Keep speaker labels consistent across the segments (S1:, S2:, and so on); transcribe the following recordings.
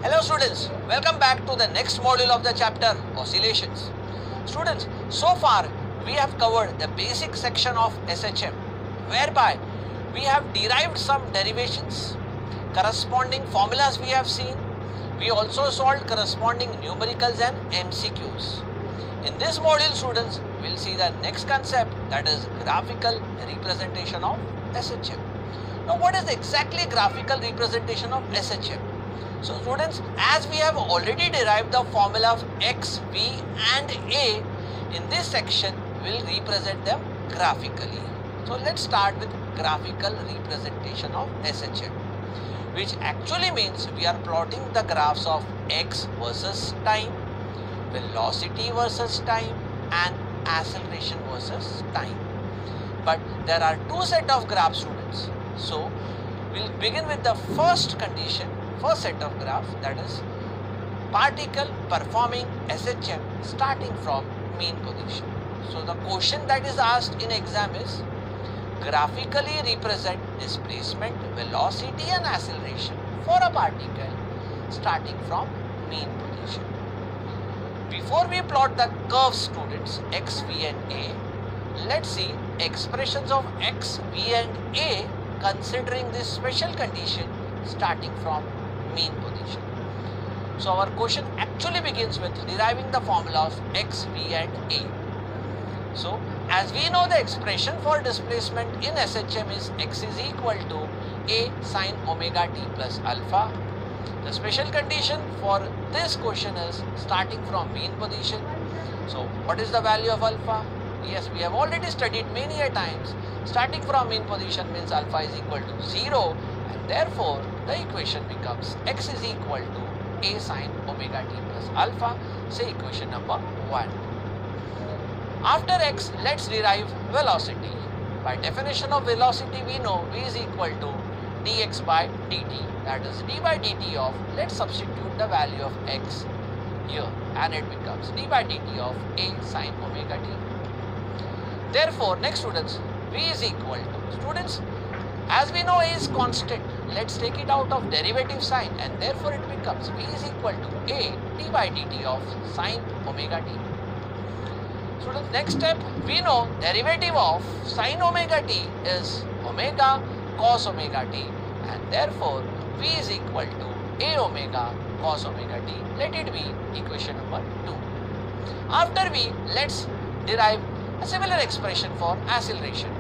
S1: Hello students, welcome back to the next module of the chapter Oscillations. Students, so far we have covered the basic section of SHM whereby we have derived some derivations, corresponding formulas we have seen. We also solved corresponding numericals and MCQs. In this module students, we will see the next concept, that is graphical representation of SHM. Now what is exactly graphical representation of SHM? So students, as we have already derived the formula of x, v and a, in this section we will represent them graphically. So let's start with graphical representation of SHM, which actually means we are plotting the graphs of x versus time, velocity versus time and acceleration versus time. But there are two set of graphs students. So we'll begin with the first set of graph, that is particle performing SHM starting from mean position. So the question that is asked in exam is graphically represent displacement, velocity and acceleration for a particle starting from mean position. Before we plot the curves students x, v and a, let's see expressions of x, v and a considering this special condition starting from mean position. So our question actually begins with deriving the formula of x, v and a. So as we know, the expression for displacement in SHM is x is equal to a sine omega t plus alpha. The special condition for this question is starting from mean position. So what is the value of alpha? Yes, we have already studied many a times. Starting from mean position means alpha is equal to 0 and therefore the equation becomes x is equal to a sine omega t plus alpha, say equation number 1. After x, let's derive velocity. By definition of velocity, we know v is equal to dx by dt, that is d by dt of, let's substitute the value of x here and it becomes d by dt of a sine omega t. Therefore, next students, v is equal to, students, as we know a is constant, let's take it out of derivative sign and therefore it becomes v is equal to a d by dt of sine omega t. Students, next step, we know derivative of sine omega t is omega cos omega t and therefore v is equal to a omega cos omega t. Let it be equation number 2. After v, let's derive a similar expression for acceleration.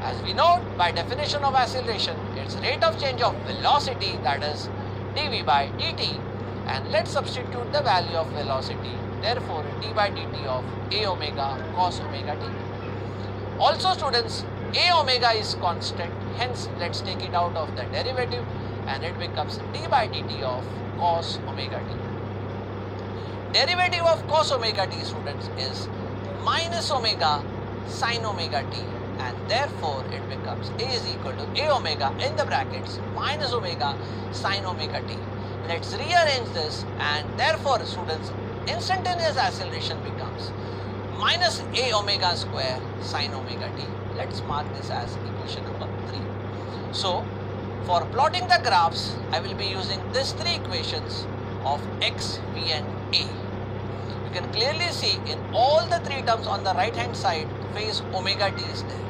S1: As we know, by definition of acceleration, its rate of change of velocity, that is dv by dt, and let's substitute the value of velocity, therefore d by dt of a omega cos omega t. Also students, a omega is constant, hence let's take it out of the derivative and it becomes d by dt of cos omega t. Derivative of cos omega t students is minus omega sine omega t and therefore it becomes a is equal to a omega in the brackets minus omega sine omega t. Let's rearrange this and therefore students, instantaneous acceleration becomes minus a omega square sine omega t. Let's mark this as equation number 3. So for plotting the graphs, I will be using these three equations of x, v and a. You can clearly see in all the three terms on the right hand side, phase omega t is there.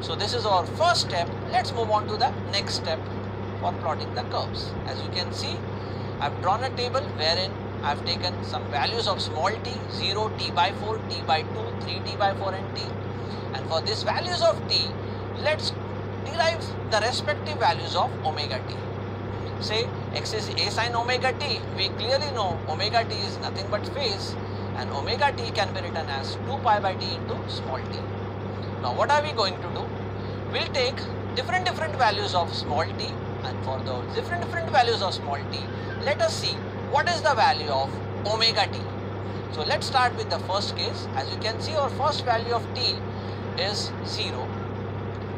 S1: So this is our first step. Let's move on to the next step for plotting the curves. As you can see, I have drawn a table wherein I have taken some values of small t, 0, t by 4, t by 2, 3t by 4 and t. And for these values of t, let's derive the respective values of omega t. Say x is a sine omega t, we clearly know omega t is nothing but phase and omega t can be written as 2 pi by t into small t. Now what are we going to do? We'll take different values of small t and for those different values of small t, let us see what is the value of omega t. So let's start with the first case. As you can see, our first value of t is 0.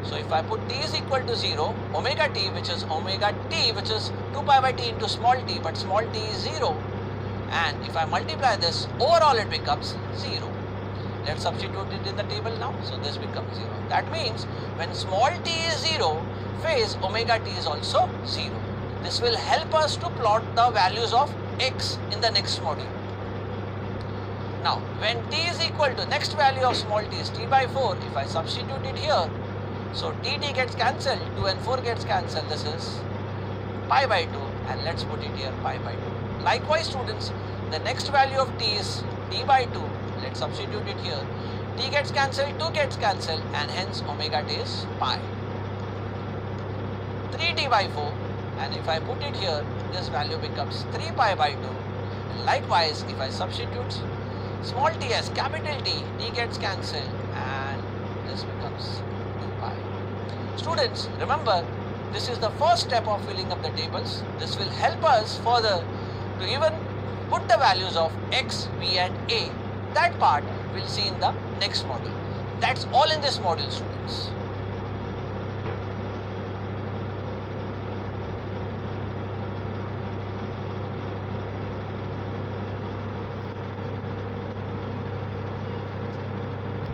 S1: So if I put t is equal to 0, omega t which is 2 pi by t into small t, but small t is 0, and if I multiply this, overall it becomes 0. Let's substitute it in the table now. So this becomes 0. That means when small t is 0, phase omega t is also 0. This this will help us to plot the values of x in the next module. Now, when t is equal to next value of small t is t by 4, if I substitute it here, so t gets cancelled, 2 and 4 gets cancelled, this is pi by 2, and let's put it here pi by 2. Likewise students, the next value of t is t by 2, let's substitute it here, t gets cancelled, 2 gets cancelled, and hence omega t is pi. 3t by 4, and if I put it here, this value becomes 3 pi by 2. Likewise, if I substitute small t as capital T, t gets cancelled, and this becomes 2 pi. Students, remember, this is the first step of filling up the tables. This will help us further to even put the values of x, v and a. That part we'll see in the next module. That's all in this module, students.